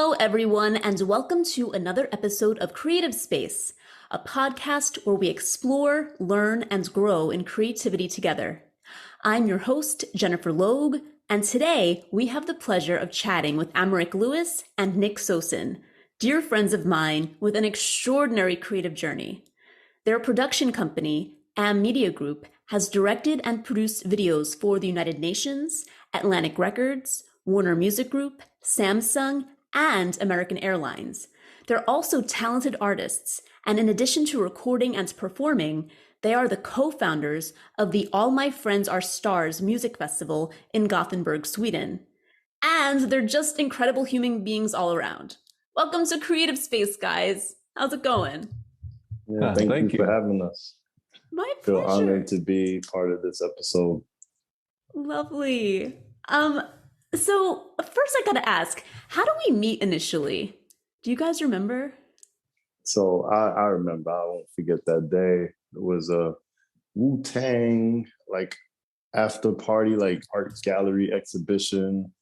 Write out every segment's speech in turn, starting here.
Hello, everyone, and welcome to another episode of Creative Space, a podcast where we explore, learn, and grow in creativity together. I'm your host, Jennifer Logue, and today we have the pleasure of chatting with Americk and Nick Sosin, dear friends of mine with an extraordinary creative journey. Their production company, Am Media Group, has directed and produced videos for the United Nations, Atlantic Records, Warner Music Group, Samsung, and American Airlines. They're also talented artists, and in addition to recording and performing, they are the co-founders of the All My Friends Are Stars music festival in Gothenburg, Sweden. And they're just incredible human beings all around. Welcome to Creative Space, guys. How's it going? Yeah, thank you for having us. My I feel pleasure. honored to be part of this episode. Lovely. So first I gotta ask, how do we meet initially? Do you guys remember? So I remember, I won't forget that day. It was a Wu-Tang after party, art gallery exhibition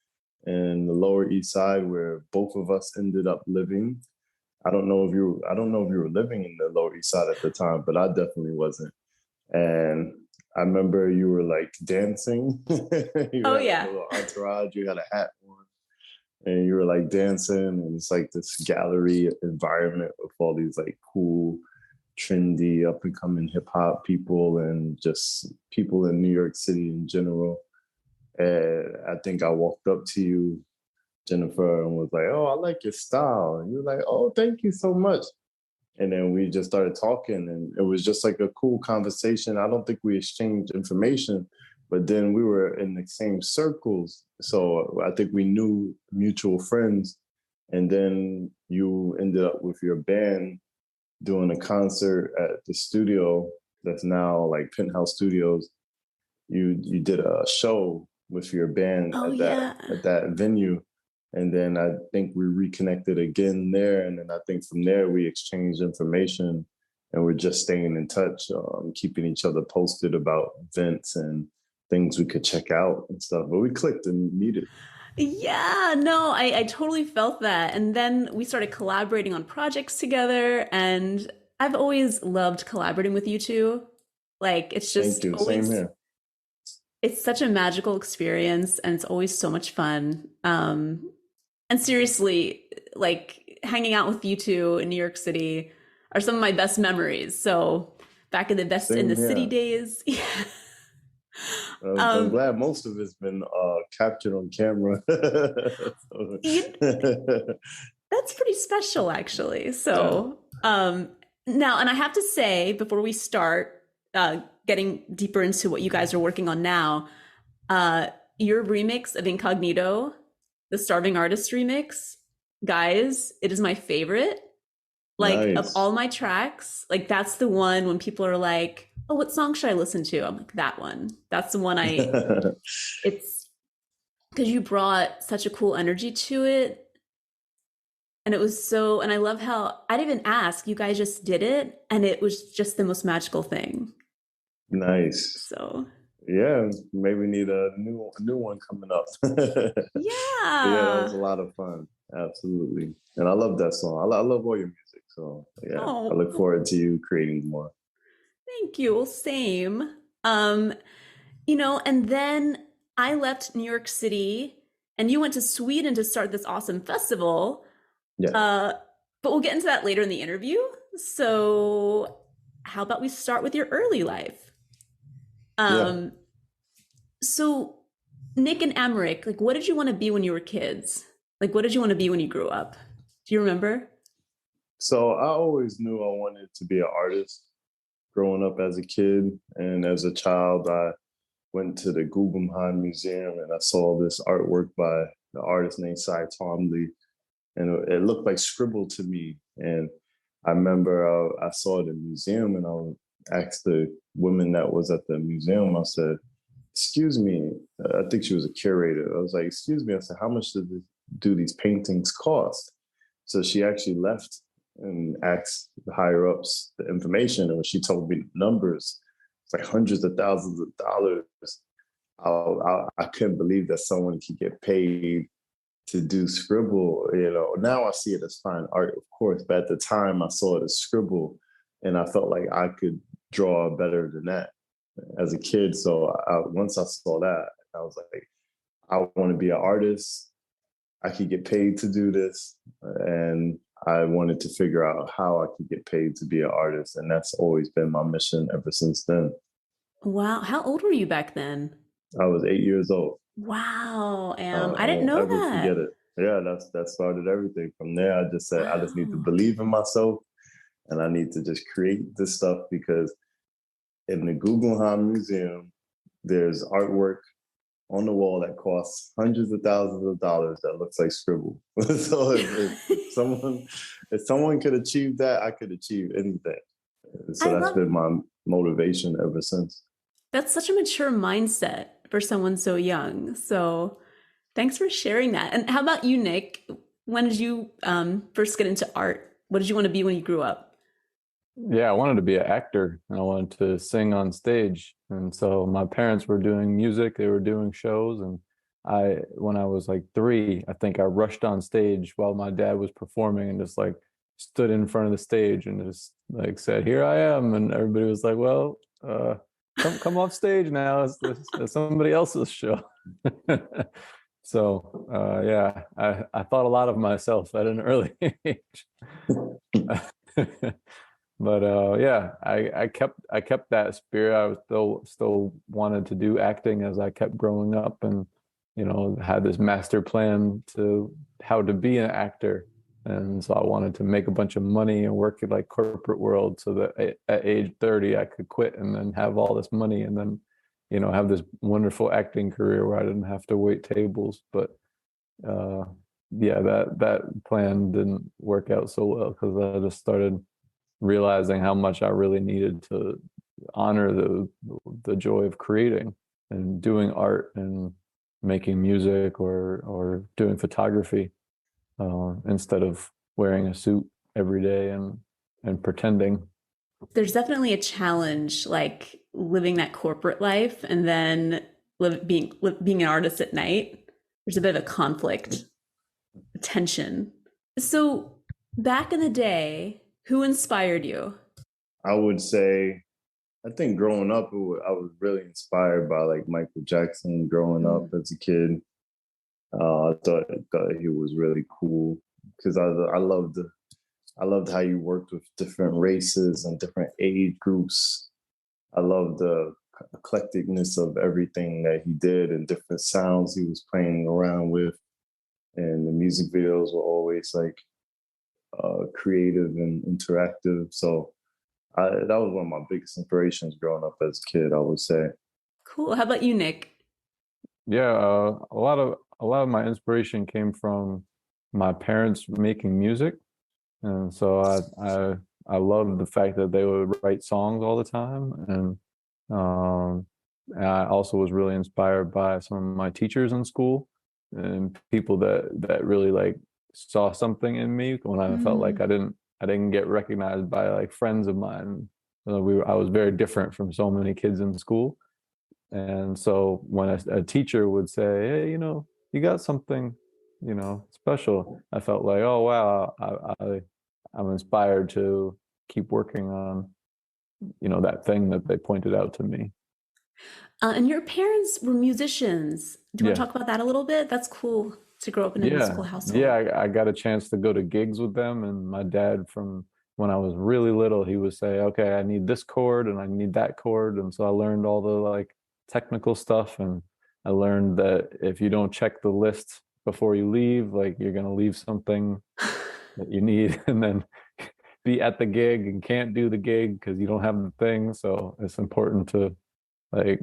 in the Lower East Side where both of us ended up living. I don't know if you were living in the Lower East Side at the time, but I definitely wasn't. And I remember you were dancing. You Oh had yeah. a little entourage, you had a hat on, and you were dancing, and it's this gallery environment with all these cool, trendy, up and coming hip hop people and just people in New York City in general. And I think I walked up to you, Jennifer, and was like, "Oh, I like your style." And you were like, "Oh, thank you so much." And then we just started talking, and it was just a cool conversation. I don't think we exchanged information, but then we were in the same circles. So I think we knew mutual friends. And then you ended up with your band doing a concert at the studio that's now Penthouse Studios. You did a show with your band at that venue. And then I think we reconnected again there. And then I think from there we exchanged information, and we're just staying in touch, keeping each other posted about events and things we could check out and stuff. But we clicked immediately. Yeah, no, I totally felt that. And then we started collaborating on projects together. And I've always loved collaborating with you two. It's just Thank you. always, Same here. It's such a magical experience, and it's always so much fun. And seriously, hanging out with you two in New York City are some of my best memories. So back in the best in the city days. Yeah. I'm glad most of it's been captured on camera. That's pretty special, actually. So now, and I have to say, before we start getting deeper into what you guys are working on now, your remix of Incognito, the Starving Artist remix, guys, it is my favorite. Nice. Of all my tracks, that's the one when people are like, "Oh, what song should I listen to?" I'm like, that one. That's the one it's because you brought such a cool energy to it. And it was so, and I love how I didn't even ask, you guys just did it, and it was just the most magical thing. Nice. So yeah, maybe we need a new one coming up. Yeah, that was a lot of fun. Absolutely. And I love that song. I love all your music. So yeah, I look forward to you creating more. Thank you. Well, same. And then I left New York City and you went to Sweden to start this awesome festival. Yeah. But we'll get into that later in the interview. So how about we start with your early life? So Nick and Americk, what did you want to be when you were kids? What did you want to be when you grew up? Do you remember? So I always knew I wanted to be an artist growing up as a kid. And as a child, I went to the Guggenheim Museum and I saw this artwork by the artist named Cy Twombly. And it looked like scribble to me. And I remember I saw it in the museum, and I asked the woman that was at the museum, I said, "Excuse me," I think she was a curator. I was like, "Excuse me," I said, "how much do these paintings cost?" So she actually left and asked the higher ups the information. And when she told me numbers, it's hundreds of thousands of dollars. I couldn't believe that someone could get paid to do scribble. Now I see it as fine art, of course, but at the time I saw it as scribble, and I felt like I could draw better than that as a kid. So once I saw that, I was like, I want to be an artist. I could get paid to do this, and I wanted to figure out how I could get paid to be an artist, and that's always been my mission ever since then. Wow. How old were you back then? I was 8 years old. Wow, I I didn't won't know ever that. forget it. Yeah, that started everything. From there, I just said I just need to Wow. believe in myself, and I need to just create this stuff because in the Guggenheim Museum, there's artwork on the wall that costs hundreds of thousands of dollars that looks like scribble. So if someone could achieve that, I could achieve anything. So I that's love been my motivation ever since. that's such a mature mindset for someone so young. So thanks for sharing that. And how about you, Nick? When did you first get into art? What did you want to be when you grew up? Yeah, I wanted to be an actor and I wanted to sing on stage. And so my parents were doing music, they were doing shows. And when I was like 3, I think I rushed on stage while my dad was performing and just like stood in front of the stage and just like said, "Here I am." And everybody was like, "Well, come off stage now. It's somebody else's show." So yeah, I thought a lot of myself at an early age. But yeah, I kept that spirit. I was still wanted to do acting as I kept growing up, and had this master plan to how to be an actor. And so I wanted to make a bunch of money and work in like corporate world, so that at age 30 I could quit and then have all this money, and then have this wonderful acting career where I didn't have to wait tables. But uh, yeah, that plan didn't work out so well because I just started realizing how much I really needed to honor the joy of creating and doing art and making music or doing photography, instead of wearing a suit every day and pretending. There's definitely a challenge, like living that corporate life and then being an artist at night. There's a bit of a conflict, a tension. So back in the day, who inspired you? I would say, I think growing up, I was really inspired by like Michael Jackson. Growing up Mm. as a kid, I thought he was really cool because I loved how you worked with different races and different age groups. I loved the eclecticness of everything that he did and different sounds he was playing around with. And the music videos were always like creative and interactive. So that was one of my biggest inspirations growing up as a kid, I would say. Cool. How about you, Nick? Yeah, a lot of my inspiration came from my parents making music. And so I loved the fact that they would write songs all the time, and I also was really inspired by some of my teachers in school and people that really like saw something in me when I felt like Mm. I didn't get recognized by like friends of mine. I was very different from so many kids in school, and so when a teacher would say, "Hey, you got something, special," I felt like, "Oh wow, I'm inspired to keep working on, that thing that they pointed out to me." And your parents were musicians. Do you want to Yeah, talk about that a little bit? That's cool to grow up in a musical yeah, yeah. household. I got a chance to go to gigs with them, and my dad, from when I was really little, he would say, "Okay, I need this chord and I need that chord," and so I learned all the like technical stuff, and I learned that if you don't check the list before you leave, like you're gonna leave something that you need, and then be at the gig and can't do the gig because you don't have the thing. So it's important to like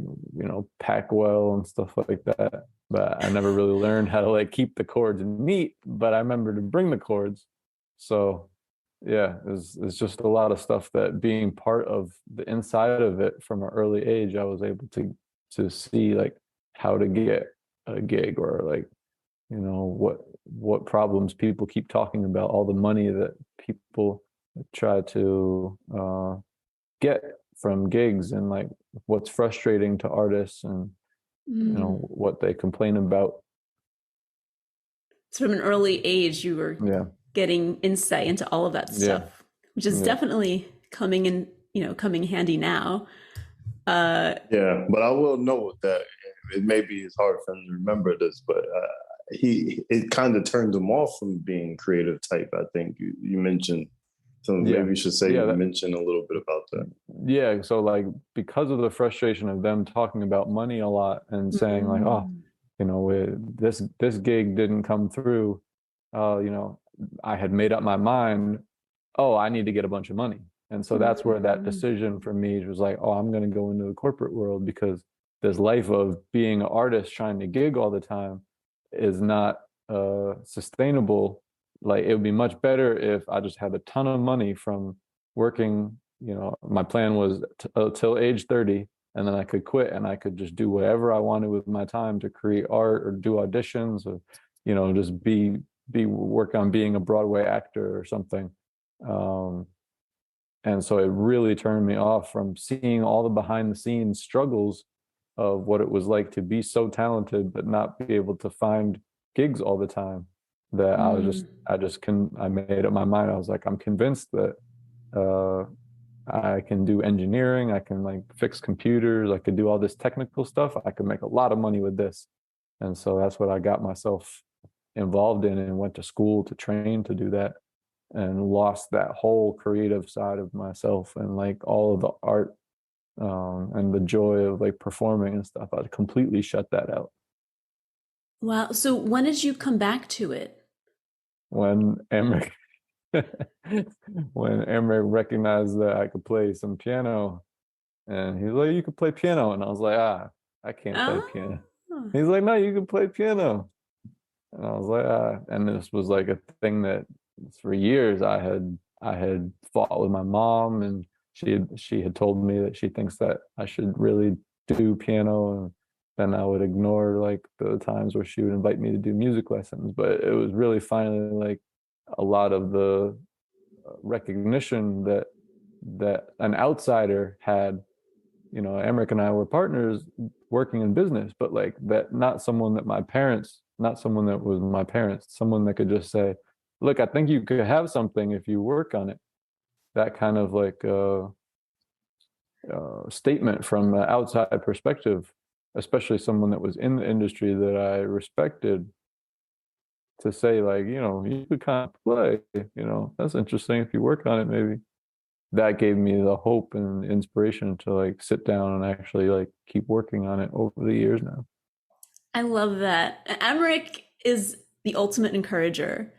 pack well and stuff like that. But I never really learned how to like keep the chords neat, but I remember to bring the chords. So yeah, it's just a lot of stuff that being part of the inside of it from an early age, I was able to see like how to get a gig, or like what problems people keep talking about, all the money that people try to get from gigs, and like what's frustrating to artists, and Mm. what they complain about. So from an early age, you were Yeah. getting insight into all of that Yeah. stuff, which is Yeah. definitely coming handy now. Yeah, but I will note that it maybe it's hard for him to remember this, but it kind of turned him off from being creative type. I think you mentioned, so Yeah. maybe you should say Yeah. mention a little bit about that. Yeah. So like because of the frustration of them talking about money a lot and saying like, oh, Mm. this gig didn't come through, I had made up my mind, oh, I need to get a bunch of money. And so that's where that Mm. decision for me was like, oh, I'm going to go into the corporate world because this life of being an artist trying to gig all the time is not sustainable. Like it would be much better if I just had a ton of money from working. My plan was till age 30, and then I could quit and I could just do whatever I wanted with my time to create art or do auditions or, just be work on being a Broadway actor or something. And so it really turned me off from seeing all the behind the scenes struggles of what it was like to be so talented but not be able to find gigs all the time. That Mm. I made up my mind. I was like, I'm convinced that uh, I can do engineering, I can like fix computers, I could do all this technical stuff. I could make a lot of money with this. And so that's what I got myself involved in and went to school to train to do that, and lost that whole creative side of myself and like all of the art and the joy of like performing and stuff. I completely shut that out. Wow. So when did you come back to it? When Americk when Americk recognized that I could play some piano, and he's like, "You could play piano," and I was like, I can't play Oh. piano." He's like, "No, you can play piano," and I was like, And this was like a thing that for years I had fought with my mom, and she had told me that she thinks that I should really do piano, and then I would ignore like the times where she would invite me to do music lessons. But it was really finally like a lot of the recognition that an outsider had. Americk and I were partners working in business, but like that, not someone that not someone that was my parents, someone that could just say, look, I think you could have something if you work on it. That kind of like statement from the outside perspective, especially someone that was in the industry that I respected, to say like, you could kind of play, that's interesting if you work on it, maybe. That gave me the hope and inspiration to like sit down and actually like keep working on it over the years now. I love that. Americk is the ultimate encourager.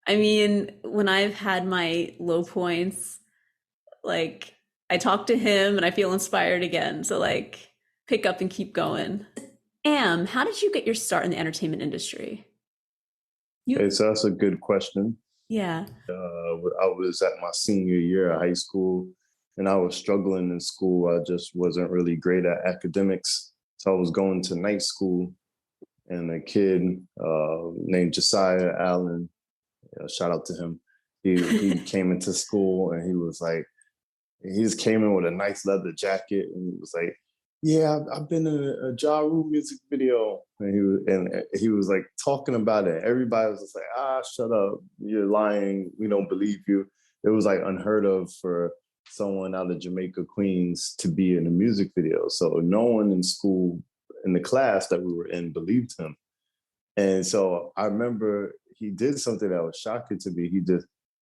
I mean, when I've had my low points, like I talk to him and I feel inspired again. So like pick up and keep going. How did you get your start in the entertainment industry? You, Okay, so that's a good question. yeah. I was at my senior year of high school, and I was struggling in school. I just wasn't really great at academics, so I was going to night school. And a kid named Josiah Allen, shout out to him. He came into school and he was like, he just came in with a nice leather jacket and he was like, "Yeah, I've been in a Ja Rule music video," and he was like talking about it. Everybody was just like, shut up, you're lying, we don't believe you." It was like unheard of for someone out of Jamaica, Queens, to be in a music video. So no one in school, in the class that we were in, believed him. And so I remember he did something that was shocking to me.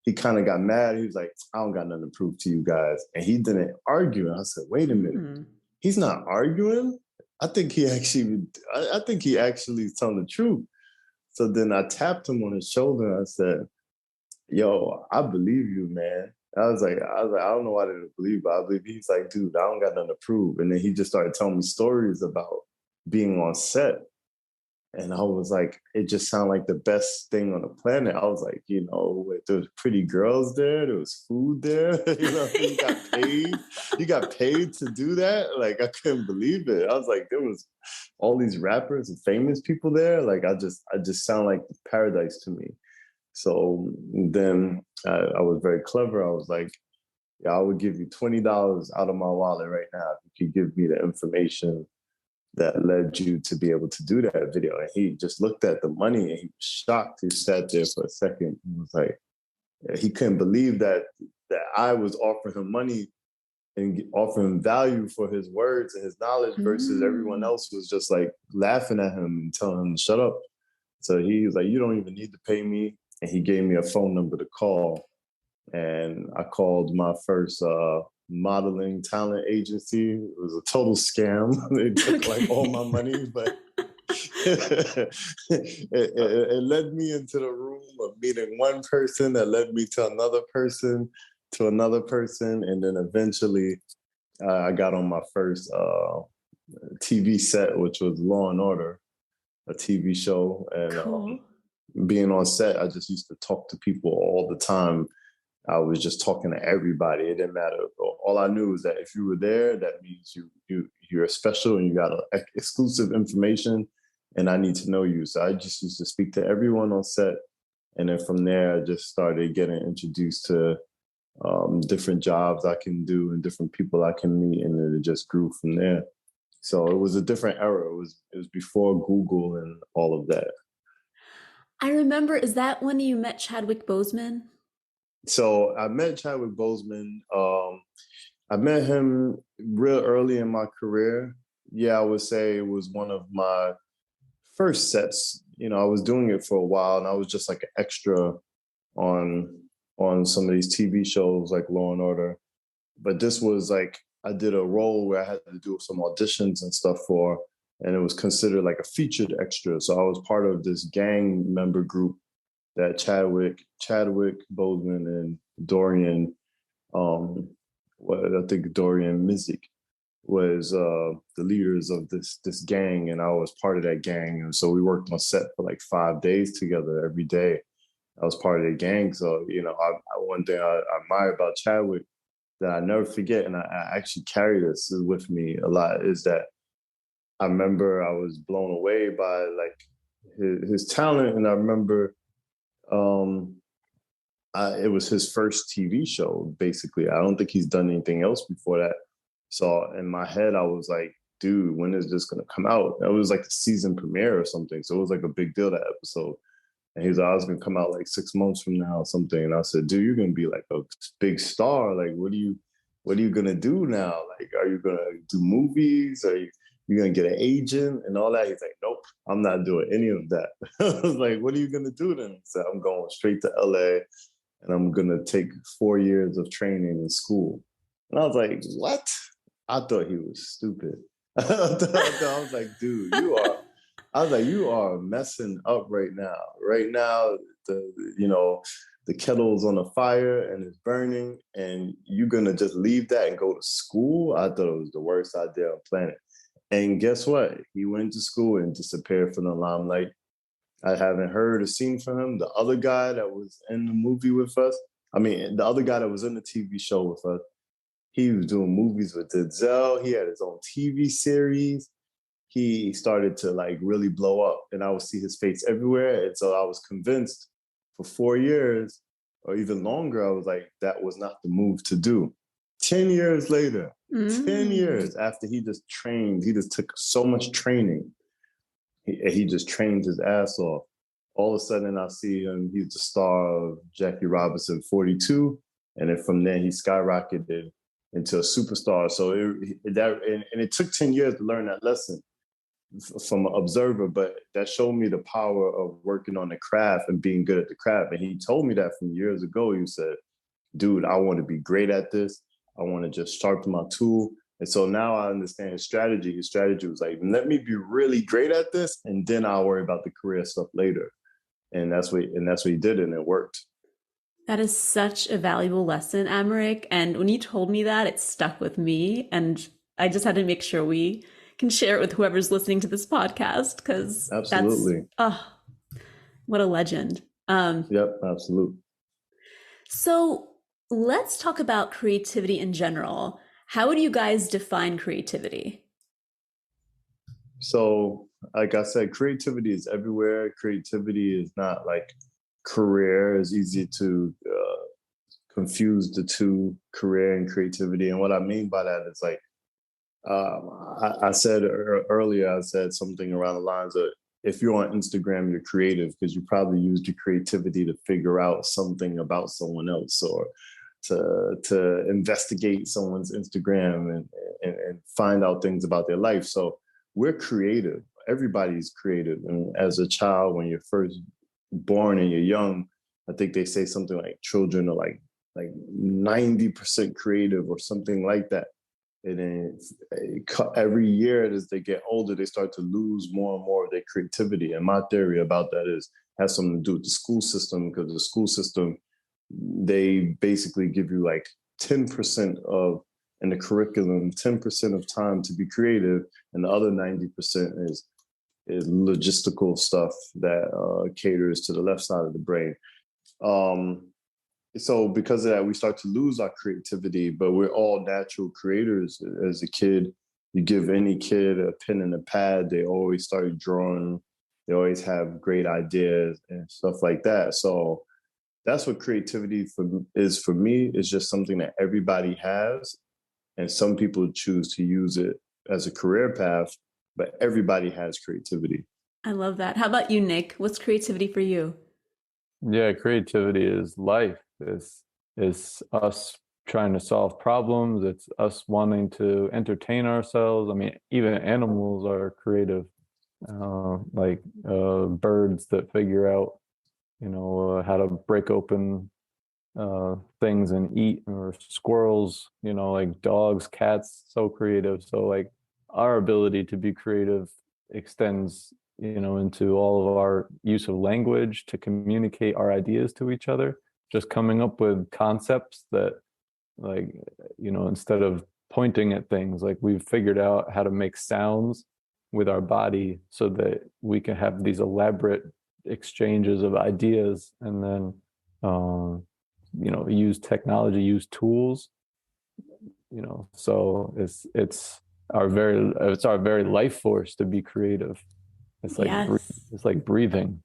He kind of got mad. He was like, "I don't got nothing to prove to you guys." And he didn't argue. And I said, "Wait a minute. Hmm. He's not arguing? I think he actually is telling the truth." So then I tapped him on his shoulder and I said, "Yo, I believe you, man." I don't know why I didn't believe, but I believe. He's like, "Dude, I don't got nothing to prove." And then he just started telling me stories about being on set. And I was like, it just sounded like the best thing on the planet. I was like, there was pretty girls there, there was food there, you got paid. You got paid to do that. Like, I couldn't believe it. I was like, there was all these rappers and famous people there. Like, I just sound like paradise to me. So then I was very clever. I was like, "Yeah, I would give you $20 out of my wallet right now if you could give me the information that led you to be able to do that video? And he just looked at the money and he was shocked. He sat there for a second and was like, he couldn't believe that I was offering him money and offering value for his words and his knowledge versus everyone else was just like laughing at him and telling him to shut up. So he was like, you don't even need to pay me. And he gave me a phone number to call. And I called my first modeling talent agency. It was a total scam. They took like all my money, but it led me into the room of meeting one person that led me to another person, and then eventually I got on my first TV set, which was Law and Order, a TV show. And Cool. Being on set, I just used to talk to people all the time. I was just talking to everybody. It didn't matter. All I knew was that if you were there, that means you're special and you got exclusive information, and I need to know you. So I just used to speak to everyone on set, and then from there, I just started getting introduced to different jobs I can do and different people I can meet, and then it just grew from there. So it was a different era. It was before Google and all of that. I remember, is that when you met Chadwick Boseman? So I met Chadwick Boseman. I met him real early in my career. Yeah, I would say it was one of my first sets. You know, I was doing it for a while, and I was just like an extra on some of these TV shows like Law and Order. But this was like, I did a role where I had to do some auditions and stuff for, and it was considered like a featured extra. So I was part of this gang member group that Chadwick Boseman and Dorian, I think Dorian Mizik was the leaders of this gang, and I was part of that gang. And so we worked on set for like 5 days together every day. I was part of the gang. So, you know, one thing I admire about Chadwick that I never forget, and I actually carry this with me a lot, is that I remember I was blown away by like his talent. And I remember it was his first TV show, basically. I don't think he's done anything else before that. So in my head, I was like, dude, when is this going to come out? It was like the season premiere or something. So it was like a big deal, that episode. And he was like, I was going to come out like 6 months from now or something. And I said, dude, you're going to be like a big star. Like, what are you going to do now? Like, are you going to do movies? Are you going to get an agent and all that? He's like, nope, I'm not doing any of that. I was like, what are you going to do then? He said, I'm going straight to LA and I'm going to take 4 years of training in school. And I was like, what? I thought he was stupid. I was like, dude, you are messing up right now. Right now, the kettle's on a fire and it's burning, and you're gonna just leave that and go to school? I thought it was the worst idea on the planet. And guess what? He went to school and disappeared from the limelight. I haven't heard or seen from him. The other guy that was in the movie with us, the other guy that was in the TV show with us, he was doing movies with Denzel. He had his own TV series. He started to like really blow up, and I would see his face everywhere. And so I was convinced for 4 years or even longer, I was like, that was not the move to do. 10 years later, 10 years after he just trained, he just took so much training. He just trained his ass off. All of a sudden I see him, he's the star of Jackie Robinson 42. And then from there he skyrocketed into a superstar. So it took 10 years to learn that lesson from an observer, but that showed me the power of working on the craft and being good at the craft. And he told me that from years ago. He said, dude, I want to be great at this. I want to just sharpen my tool. And so now I understand his strategy. His strategy was like, let me be really great at this, and then I'll worry about the career stuff later. And that's what he did, and it worked. That is such a valuable lesson, Americk. And when you told me that, it stuck with me. And I just had to make sure we can share it with whoever's listening to this podcast, because absolutely, what a legend. Yep, absolutely. So let's talk about creativity in general. How would you guys define creativity? So, like I said, creativity is everywhere. Creativity is not like career. It's easy to confuse the two, career and creativity. And what I mean by that is like, I said earlier, I said something around the lines of, if you're on Instagram, you're creative because you probably used your creativity to figure out something about someone else, or to investigate someone's Instagram and find out things about their life. So we're creative. Everybody's creative. And as a child, when you're first born and you're young, I think they say something like children are like 90% creative or something like that. And then every year as they get older, they start to lose more and more of their creativity. And my theory about that has something to do with the school system, because the school system, they basically give you like 10% of in the curriculum, 10% of time to be creative, and the other 90% is logistical stuff that caters to the left side of the brain. So because of that, we start to lose our creativity, but we're all natural creators. As a kid, you give any kid a pen and a pad, they always start drawing. They always have great ideas and stuff like that. So that's what creativity is for me. It's just something that everybody has. And some people choose to use it as a career path, but everybody has creativity. I love that. How about you, Nick? What's creativity for you? Yeah, creativity is life. It's us trying to solve problems. It's us wanting to entertain ourselves. I mean, even animals are creative, like birds that figure out, how to break open things and eat, or squirrels, like dogs, cats, so creative. So like our ability to be creative extends, into all of our use of language to communicate our ideas to each other, just coming up with concepts that, like, instead of pointing at things, like we've figured out how to make sounds with our body so that we can have these elaborate exchanges of ideas, and then use technology, use tools, so it's our very life force to be creative. It's like Yes. it's like breathing.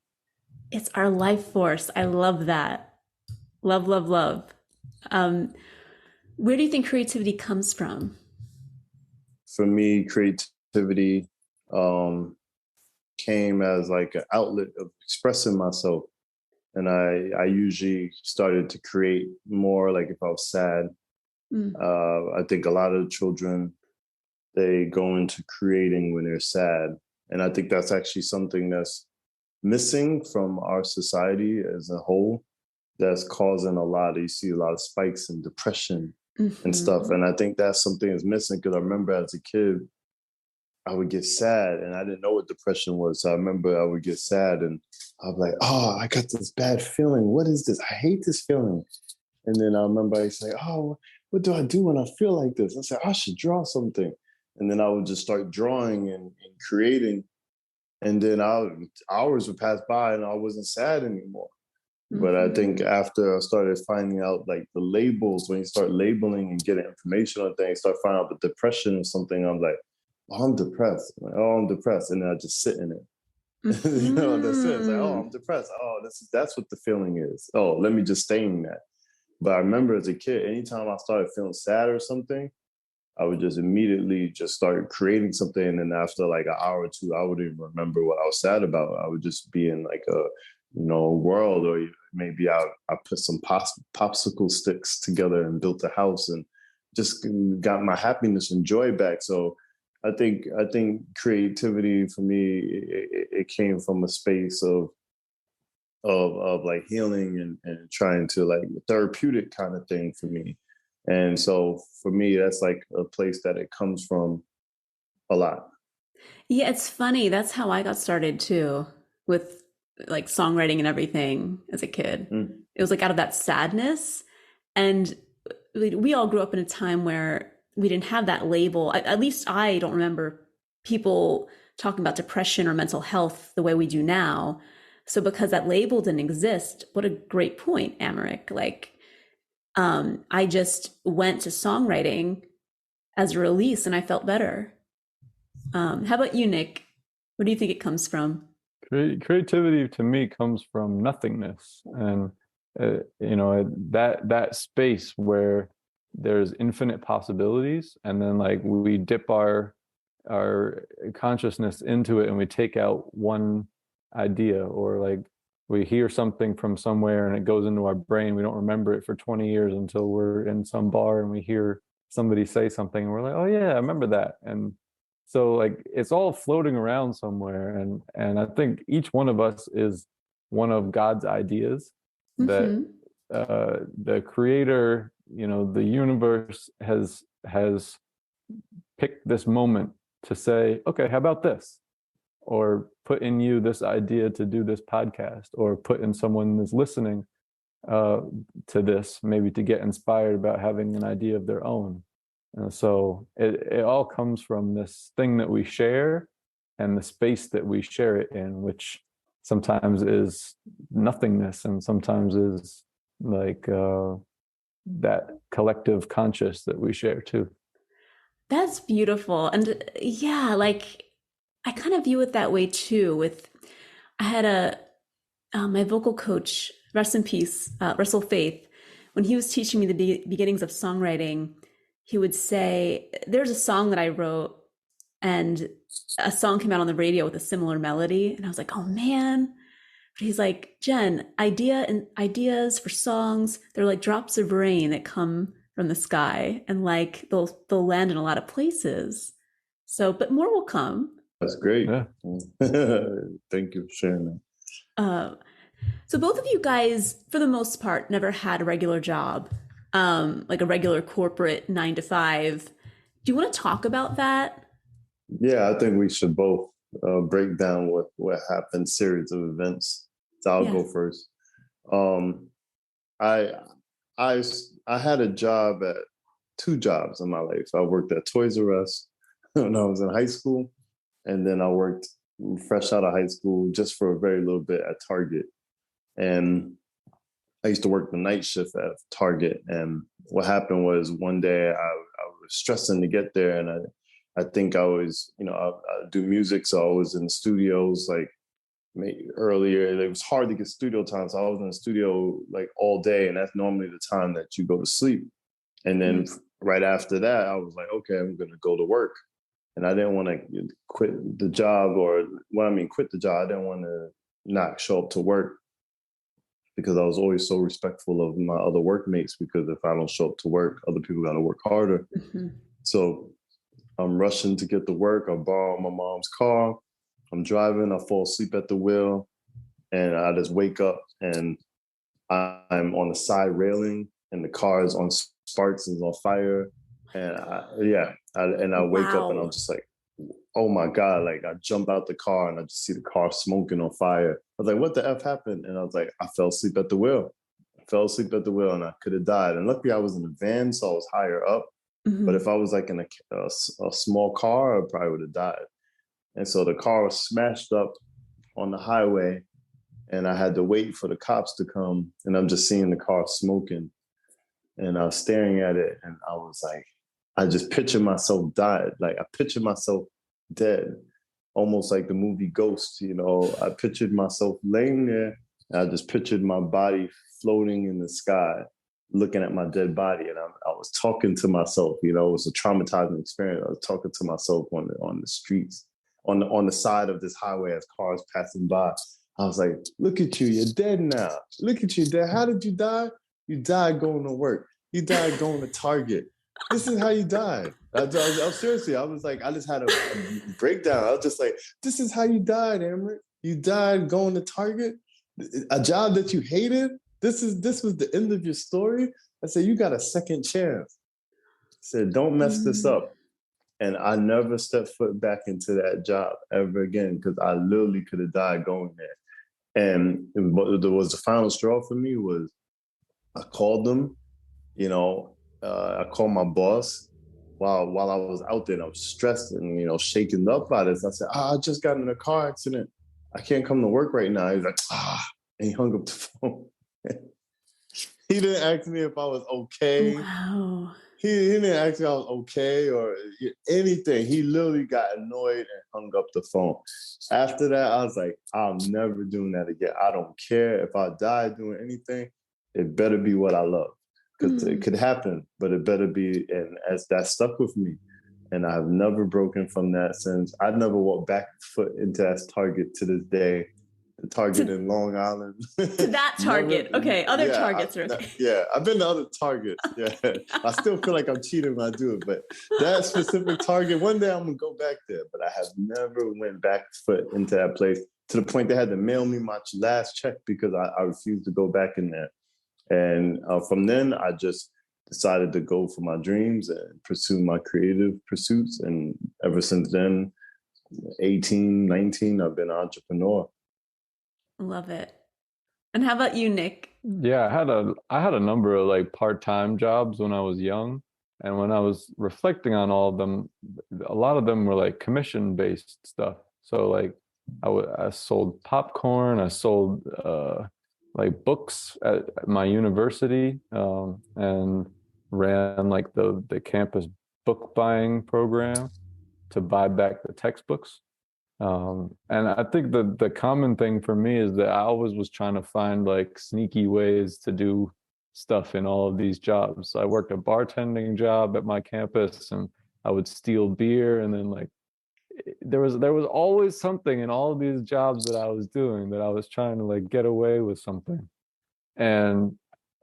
It's our life force. I love that. Love, love, love. Where do you think creativity comes from? For me, creativity came as like an outlet of expressing myself. And I usually started to create more like if I was sad. I think a lot of children, they go into creating when they're sad. And I think that's actually something that's missing from our society as a whole, that's causing you see a lot of spikes in depression and stuff. And I think that's something that's missing, because I remember as a kid, I would get sad and I didn't know what depression was. So I remember I would get sad and I'd be like, oh, I got this bad feeling. What is this? I hate this feeling. And then I remember I say, oh, what do I do when I feel like this? I said, I should draw something. And then I would just start drawing and creating. And then hours would pass by and I wasn't sad anymore. But I think after I started finding out like the labels, when you start labeling and getting information on things, start finding out the depression or something, I'm like, oh, I'm depressed. I'm like, oh, I'm depressed. And then I just sit in it. That's it. It's like, oh, I'm depressed. Oh, that's what the feeling is. Oh, let me just stay in that. But I remember as a kid, anytime I started feeling sad or something, I would just immediately just start creating something. And then after like an hour or two, I wouldn't even remember what I was sad about. I would just be in like a world, or maybe I put some popsicle sticks together and built a house and just got my happiness and joy back. So I think creativity for me, it came from a space of like healing and trying to like therapeutic kind of thing for me. And so for me, that's like a place that it comes from a lot. Yeah, it's funny. That's how I got started too, with like songwriting and everything as a kid. It was like out of that sadness. And we all grew up in a time where we didn't have that label. At least I don't remember people talking about depression or mental health the way we do now. So because that label didn't exist, what a great point, Americk. Like, I just went to songwriting as a release and I felt better. How about you, Nick? Where do you think it comes from? Creativity to me comes from nothingness, and that space where there's infinite possibilities, and then like we dip our consciousness into it and we take out one idea, or like we hear something from somewhere and it goes into our brain. We don't remember it for 20 years until we're in some bar and we hear somebody say something and we're like, oh yeah, I remember that. And so like it's all floating around somewhere, and I think each one of us is one of God's ideas that the creator, the universe has picked this moment to say, okay, how about this? Or put in you this idea to do this podcast, or put in someone that's listening to this, maybe to get inspired about having an idea of their own. And so it all comes from this thing that we share and the space that we share it in, which sometimes is nothingness and sometimes is like that collective conscious that we share too. That's beautiful. And yeah, like I kind of view it that way too. I had my vocal coach, rest in peace, Russell Faith, when he was teaching me the beginnings of songwriting, he would say, there's a song that I wrote and a song came out on the radio with a similar melody. And I was like, oh man. But he's like, Jen, ideas for songs, they're like drops of rain that come from the sky, and like they'll land in a lot of places. So, but more will come. That's great. Yeah. Thank you for sharing that. So both of you guys, for the most part, never had a regular job, like a regular corporate 9 to 5. Do you want to talk about that? Yeah, I think we should both break down what happened, series of events. So I'll go first. I had a job at 2 jobs in my life. I worked at Toys R Us when I was in high school, and then I worked fresh out of high school just for a very little bit at Target. And I used to work the night shift at Target. And what happened was one day I was stressing to get there, and I think I was, I do music, so I was in the studios like earlier. It was hard to get studio time, so I was in the studio like all day, and that's normally the time that you go to sleep. And then right after that, I was like, okay, I'm going to go to work. And I didn't want to quit the job, quit the job. I didn't want to not show up to work, because I was always so respectful of my other workmates, because if I don't show up to work, other people got to work harder. Mm-hmm. So I'm rushing to get to work. I borrow my mom's car. I'm driving. I fall asleep at the wheel, and I just wake up and I'm on the side railing, and the car is on sparks and is on fire. And I wake up and I'm just like, oh my God, like I jump out the car and I just see the car smoking on fire. I was like, what the F happened? And I was like, I fell asleep at the wheel. And I could have died. And luckily I was in a van, so I was higher up. Mm-hmm. But if I was like in a small car, I probably would have died. And so the car was smashed up on the highway, and I had to wait for the cops to come, and I'm just seeing the car smoking. And I was staring at it, and I was like, I just pictured myself died. Like I pictured myself dead, almost like the movie Ghost, I pictured myself laying there, and I just pictured my body floating in the sky, looking at my dead body. And I was talking to myself, it was a traumatizing experience. I was talking to myself on the streets, on the side of this highway as cars passing by. I was like, look at you, you're dead now. Look at you, dead. How did you die? You died going to work. You died going to Target. This is how you died. I seriously, I was like, I just had a breakdown. I was just like, this is how you died, Americk. You died going to Target, a job that you hated. This was the end of your story. I said, you got a second chance. I said, don't mess this up. And I never stepped foot back into that job ever again, because I literally could have died going there. And what was the final straw for me was I called them, I called my boss while I was out there, and I was stressed and, shaken up by this. I said, I just got in a car accident. I can't come to work right now. He's like, and he hung up the phone. He didn't ask me if I was okay. Wow. He didn't ask me if I was okay or anything. He literally got annoyed and hung up the phone. After that, I was like, I'm never doing that again. I don't care if I die doing anything. It better be what I love. because it could happen, but it better be. And as that stuck with me, and I've never broken from that since. I've never walked back foot into that Target to this day. The Target in Long Island. To that Target. Okay, other Targets are okay. Yeah, I've been to other Targets. Yeah, I still feel like I'm cheating when I do it, but that specific Target, one day I'm gonna go back there. But I have never went back foot into that place to the point they had to mail me my last check because I refused to go back in there. And from then, I just decided to go for my dreams and pursue my creative pursuits. And ever since then, 18, 19, I've been an entrepreneur. Love it. And how about you, Nick? Yeah, I had a number of like part-time jobs when I was young. And when I was reflecting on all of them, a lot of them were like commission-based stuff. So like I sold popcorn, I sold like books at my university, and ran like the campus book buying program to buy back the textbooks. And I think the common thing for me is that I always was trying to find like sneaky ways to do stuff in all of these jobs. So I worked a bartending job at my campus, and I would steal beer, and then like there was always something in all of these jobs that I was doing that I was trying to like get away with something. And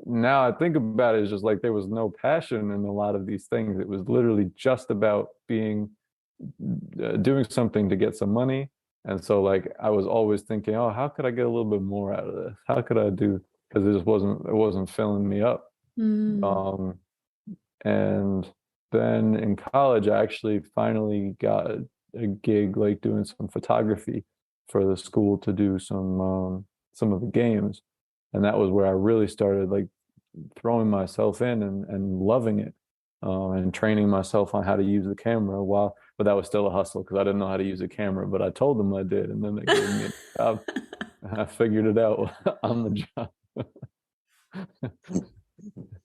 now I think about it, it's just like there was no passion in a lot of these things. It was literally just about doing something to get some money. And so like I was always thinking, oh, how could I get a little bit more out of this? How could I do? Because it wasn't filling me up. And then in college, I actually finally got a gig like doing some photography for the school to do some of the games. And that was where I really started like throwing myself in and loving it, and training myself on how to use the camera. But that was still a hustle because I didn't know how to use a camera, but I told them I did. And then they gave me a job. And I figured it out on the job.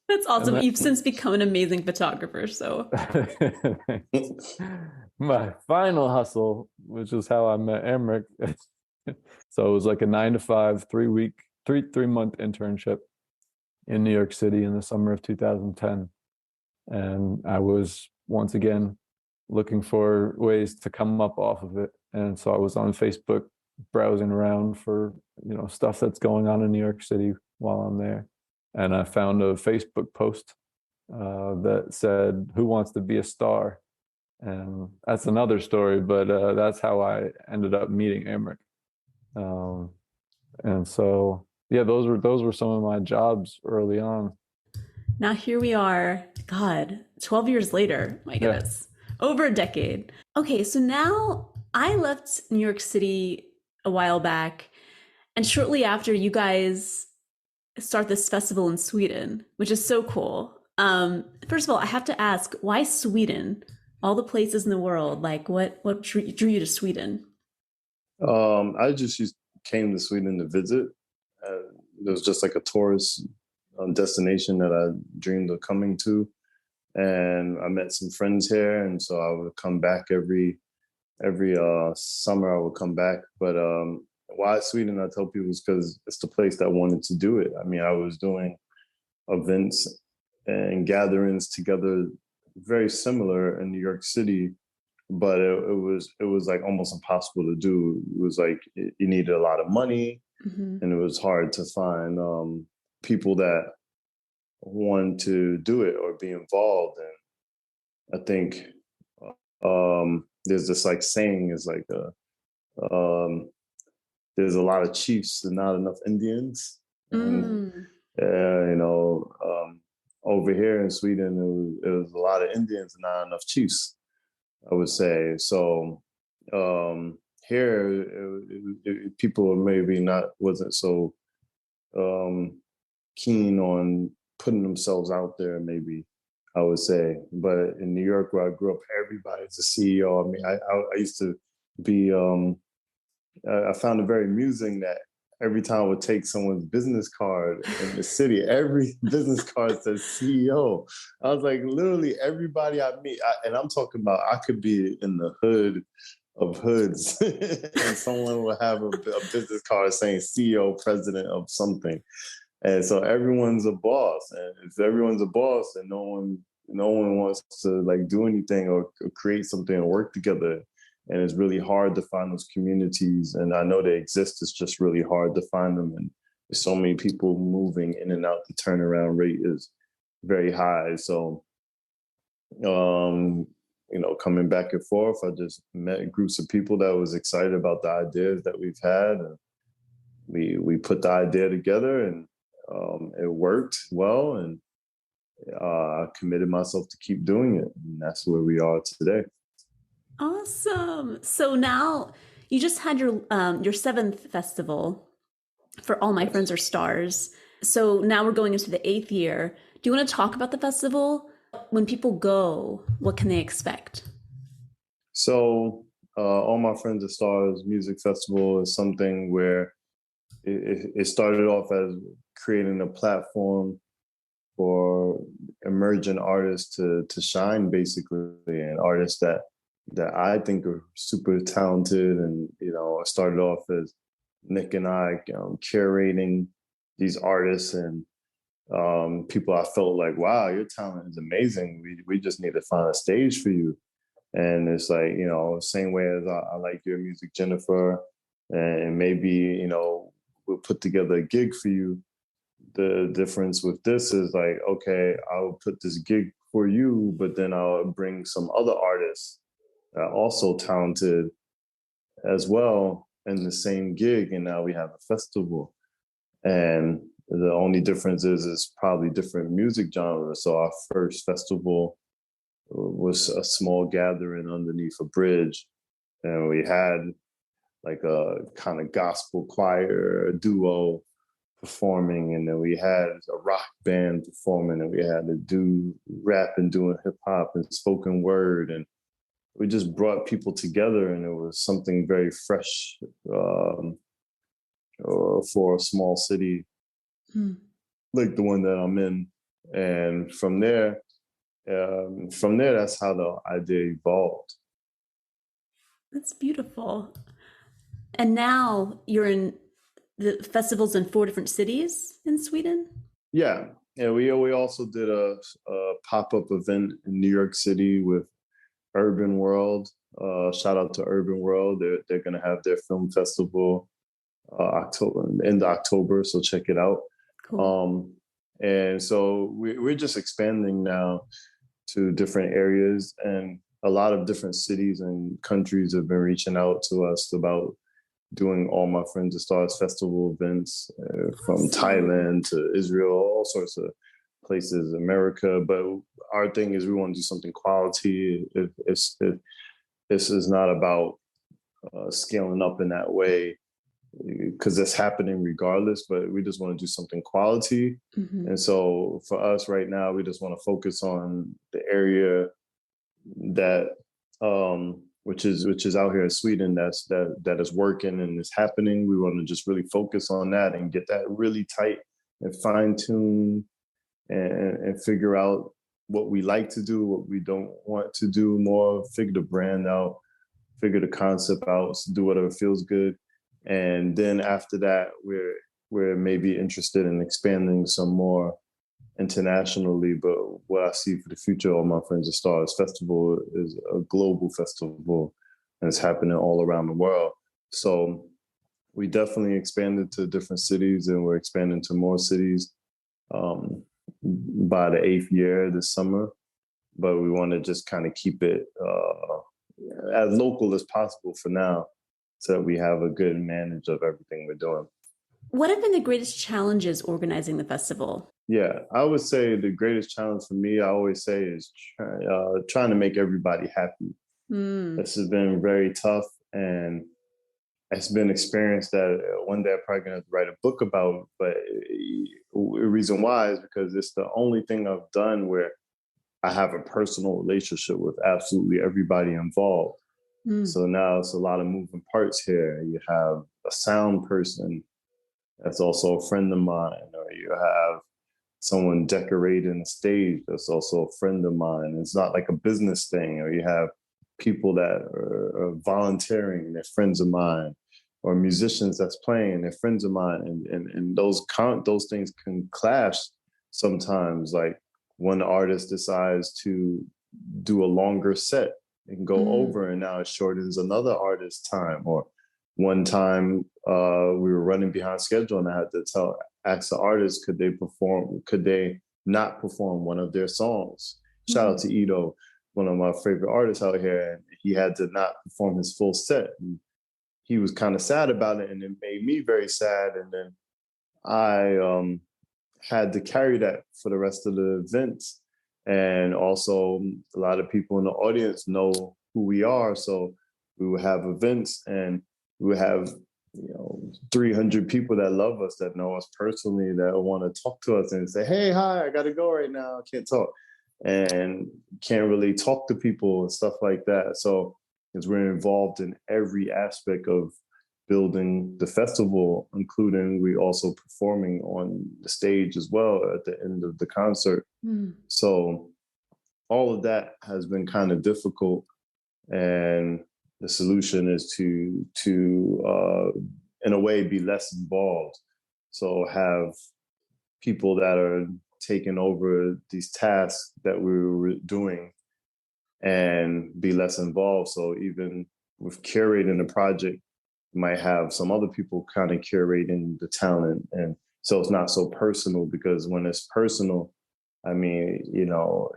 That's awesome. You've since become an amazing photographer. So my final hustle, which is how I met Americk. So it was like a 9-to-5, 3-month internship in New York City in the summer of 2010. And I was once again looking for ways to come up off of it. And so I was on Facebook browsing around for, stuff that's going on in New York City while I'm there. And I found a Facebook post that said, "Who wants to be a star?" And that's another story, but that's how I ended up meeting Americk. And so, yeah, those were some of my jobs early on. Now here we are, God, 12 years later, my goodness, over a decade. Okay, so now I left New York City a while back, and shortly after you guys start this festival in Sweden, which is so cool. First of all, I have to ask, why Sweden? All the places in the world, like what drew you to Sweden? I just came to Sweden to visit. It was just like a tourist destination that I dreamed of coming to, and I met some friends here, and so I would come back every summer. I would come back, but why Sweden? I tell people is because it's the place that wanted to do it. I mean, I was doing events and gatherings together, very similar in New York City, but it was like almost impossible to do. It was like you needed a lot of money, and it was hard to find people that wanted to do it or be involved. And I think there's this like saying is like there's a lot of chiefs and not enough Indians. And, over here in Sweden, it was a lot of Indians and not enough chiefs, I would say. So here, people maybe wasn't so keen on putting themselves out there, maybe, I would say. But in New York, where I grew up, everybody's a CEO. I mean, I used to be... I found it very amusing that every time I would take someone's business card in the city, every business card says CEO. I was like, literally everybody I meet, and I'm talking about, I could be in the hood of hoods and someone will have a business card saying CEO, president of something. And so everyone's a boss. And if everyone's a boss, then no one wants to like do anything or create something or work together. And it's really hard to find those communities. And I know they exist. It's just really hard to find them. And there's so many people moving in and out. The turnaround rate is very high. So, coming back and forth, I just met groups of people that was excited about the ideas that we've had. And we put the idea together, and it worked well. And I committed myself to keep doing it. And that's where we are today. Awesome. So now you just had your seventh festival for All My Friends Are Stars. So now we're going into the 8th year. Do you want to talk about the festival? When people go, what can they expect? So All My Friends Are Stars Music Festival is something where it started off as creating a platform for emerging artists to shine, basically, and artists that I think are super talented. And, it started off as Nick and I curating these artists and people I felt like, wow, your talent is amazing. We just need to find a stage for you. And it's like, same way as I like your music, Jennifer, and maybe, we'll put together a gig for you. The difference with this is like, okay, I'll put this gig for you, but then I'll bring some other artists that are also talented as well in the same gig. And now we have a festival. And the only difference is it's probably different music genres. So our first festival was a small gathering underneath a bridge. And we had like a kind of gospel choir duo performing, and then we had a rock band performing, and we had to do rap and doing hip hop and spoken word, and we just brought people together, and it was something very fresh for a small city like the one that I'm in. And from there, that's how the idea evolved. That's beautiful. And now you're in the festivals in 4 different cities in Sweden? Yeah. We also did a pop-up event in New York City with Urban World. Shout out to Urban World. They're going to have their film festival end of October, so check it out. Cool. And so we're just expanding now to different areas, and a lot of different cities and countries have been reaching out to us about doing All My Friends Are Stars festival events, from Thailand to Israel, all sorts of places, America. But our thing is we want to do something quality. This is not about scaling up in that way, because it's happening regardless, but we just want to do something quality. Mm-hmm. And so for us right now, we just want to focus on the area that which is out here in Sweden that is working and is happening. We want to just really focus on that and get that really tight and fine-tune and figure out what we like to do, what we don't want to do more, figure the brand out, figure the concept out, do whatever feels good. And then after that, we're maybe interested in expanding some more internationally. But what I see for the future of All My Friends Are Stars Festival is a global festival, and it's happening all around the world. So we definitely expanded to different cities, and we're expanding to more cities by the 8th year this summer. But we want to just kind of keep it as local as possible for now, so that we have a good manage of everything we're doing. What have been the greatest challenges organizing the festival? Yeah, I would say the greatest challenge for me, I always say, is trying to make everybody happy. This has been very tough, and it's been an experience that one day I'm probably going to write a book about. But the reason why is because it's the only thing I've done where I have a personal relationship with absolutely everybody involved. So now it's a lot of moving parts here. You have a sound person that's also a friend of mine, or you have someone decorating the stage that's also a friend of mine. It's not like a business thing. Or you have people that are volunteering, they're friends of mine. or musicians that's playing, they're friends of mine, and those things can clash sometimes. Like one artist decides to do a longer set and go over, and now it shortens another artist's time. Or one time we were running behind schedule, and I had to ask the artist, could they not perform one of their songs? Shout out to Ito, one of my favorite artists out here, and he had to not perform his full set. And he was kind of sad about it, and it made me very sad. And then I had to carry that for the rest of the events. And also, a lot of people in the audience know who we are, so we would have events, and we would have 300 people that love us, that know us personally, that want to talk to us and say, "Hey, hi, I got to go right now. I can't talk," and can't really talk to people and stuff like that. So, because we're involved in every aspect of building the festival, including we also performing on the stage as well at the end of the concert. So all of that has been kind of difficult, and the solution is to in a way be less involved. So have people that are taking over these tasks that we were doing and be less involved. So even with curating the project, might have some other people kind of curating the talent. And so it's not so personal, because when it's personal, I mean,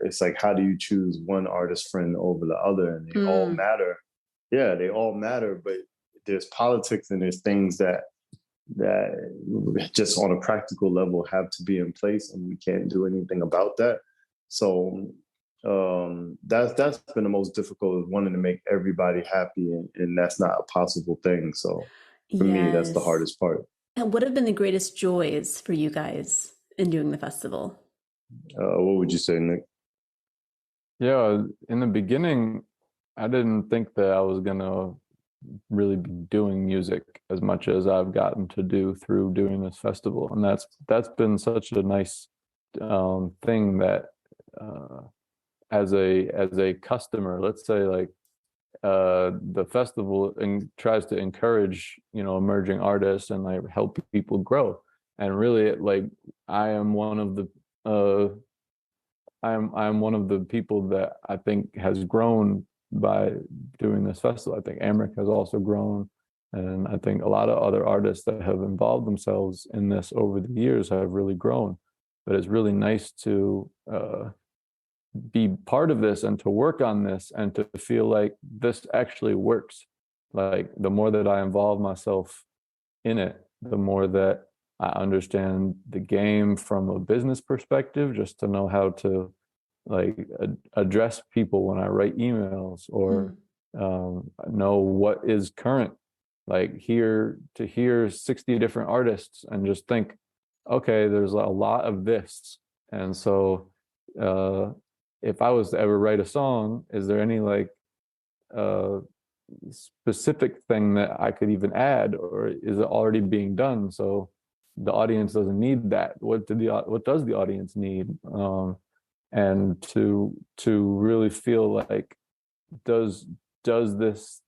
it's like, how do you choose one artist friend over the other? And they all matter. Yeah, they all matter, but there's politics and there's things that just on a practical level have to be in place, and we can't do anything about that. So that's been the most difficult, is wanting to make everybody happy, and that's not a possible thing. So for me, that's the hardest part. And what have been the greatest joys for you guys in doing the festival? What would you say, Nick? Yeah, in the beginning, I didn't think that I was gonna really be doing music as much as I've gotten to do through doing this festival, and that's been such a nice thing that as a customer, let's say, like the festival tries to encourage emerging artists and like help people grow, and really, like, I am one of the I'm one of the people that I think has grown by doing this festival. I think Americk has also grown, and I think a lot of other artists that have involved themselves in this over the years have really grown. But it's really nice to be part of this and to work on this and to feel like this actually works. Like, the more that I involve myself in it, the more that I understand the game from a business perspective, just to know how to like address people when I write emails, or know what is current. Like, hear 60 different artists and just think, okay, there's a lot of this. And so if I was to ever write a song, is there any like specific thing that I could even add, or is it already being done? So the audience doesn't need that. What does the audience need? And to really feel like, does this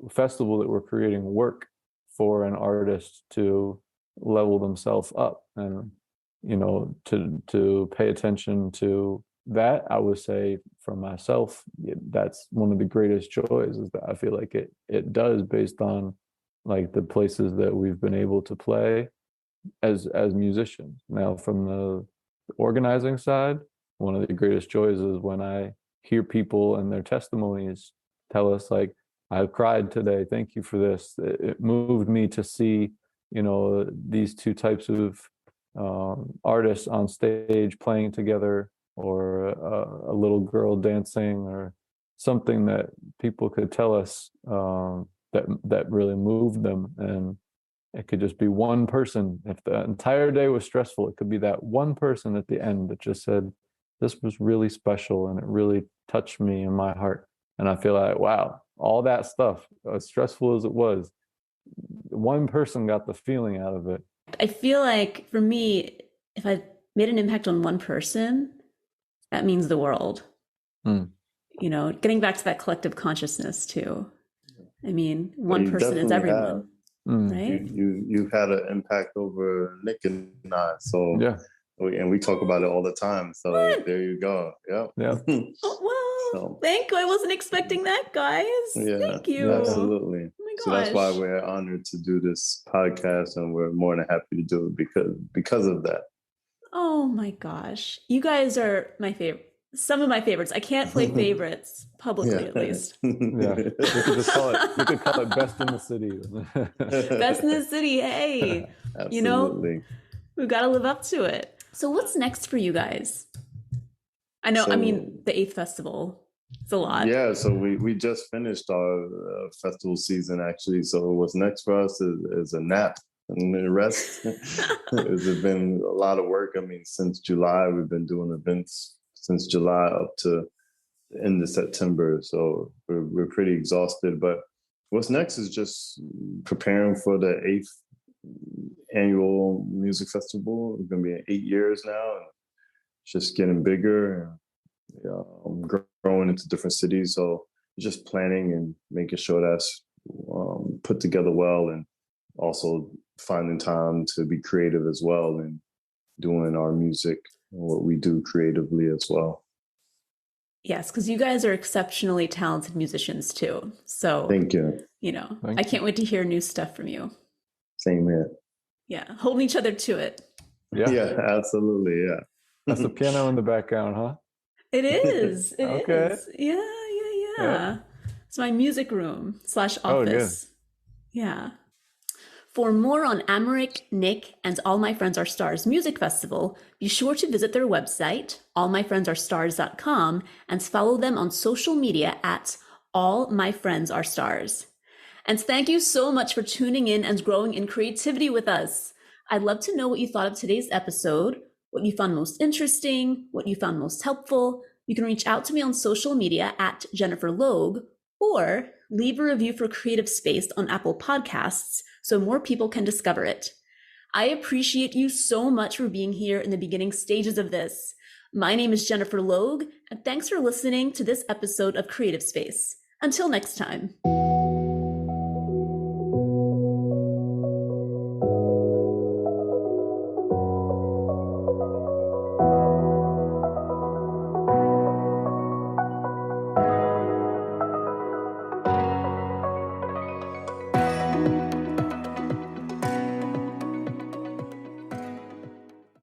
festival that we're creating work for an artist to level themselves up, and to pay attention to that. I would say for myself, that's one of the greatest joys, is that I feel like it does, based on like the places that we've been able to play as musicians. Now, from the organizing side, one of the greatest joys is when I hear people and their testimonies tell us, like, I cried today, thank you for this. It moved me to see these two types of artists on stage playing together, or a little girl dancing, or something that people could tell us that really moved them. And it could just be one person. If the entire day was stressful, it could be that one person at the end that just said, this was really special and it really touched me in my heart. And I feel like, wow, all that stuff, as stressful as it was, one person got the feeling out of it. I feel like for me, if I've made an impact on one person, that means the world. Getting back to that collective consciousness too. I mean, one person is everyone. Right? You've had an impact over Nick and I. So Yeah. we talk about it all the time. So What? there you go. Yep. Yeah. Oh, well, So thank you. I wasn't expecting that, guys. yeah, Thank you. Yeah. absolutely. Oh my So that's why gosh. we're honored to do this podcast, and we're more than happy to do it because of that. Oh my gosh. You guys are my favorite. Some of my favorites. I can't play favorites publicly, at least. Yeah. We could just call it best in the city. Best in the city. Hey, you know, Absolutely. we've got to live up to it. So what's next for you guys? I know, I mean, the 8th festival. It's a lot. Yeah, so we just finished our festival season, actually. So what's next for us is a nap and the rest. It's been a lot of work. I mean, since July, we've been doing events since July up to the end of September. So we're pretty exhausted. But what's next is just preparing for the 8th annual music festival. It's going to be 8 years now. And it's just getting bigger and growing into different cities. So just planning and making sure that's put together well, and also finding time to be creative as well and doing our music and what we do creatively as well. Yes, because you guys are exceptionally talented musicians too. So Thank you. I can't wait to hear new stuff from you. Same here. Yeah, holding each other to it. Yeah, absolutely. Yeah. That's the piano in the background, huh? It is. It Okay. is. Yeah. It's my music room / office. Oh, good. Yeah. For more on Americk, Nick, and All My Friends Are Stars Music Festival, be sure to visit their website, allmyfriendsarestars.com, and follow them on social media at All My Friends Are Stars. And thank you so much for tuning in and growing in creativity with us. I'd love to know what you thought of today's episode, what you found most interesting, what you found most helpful. You can reach out to me on social media at Jennifer Logue, or leave a review for Creative Space on Apple Podcasts so more people can discover it. I appreciate you so much for being here in the beginning stages of this. My name is Jennifer Logue, and thanks for listening to this episode of Creative Space. Until next time.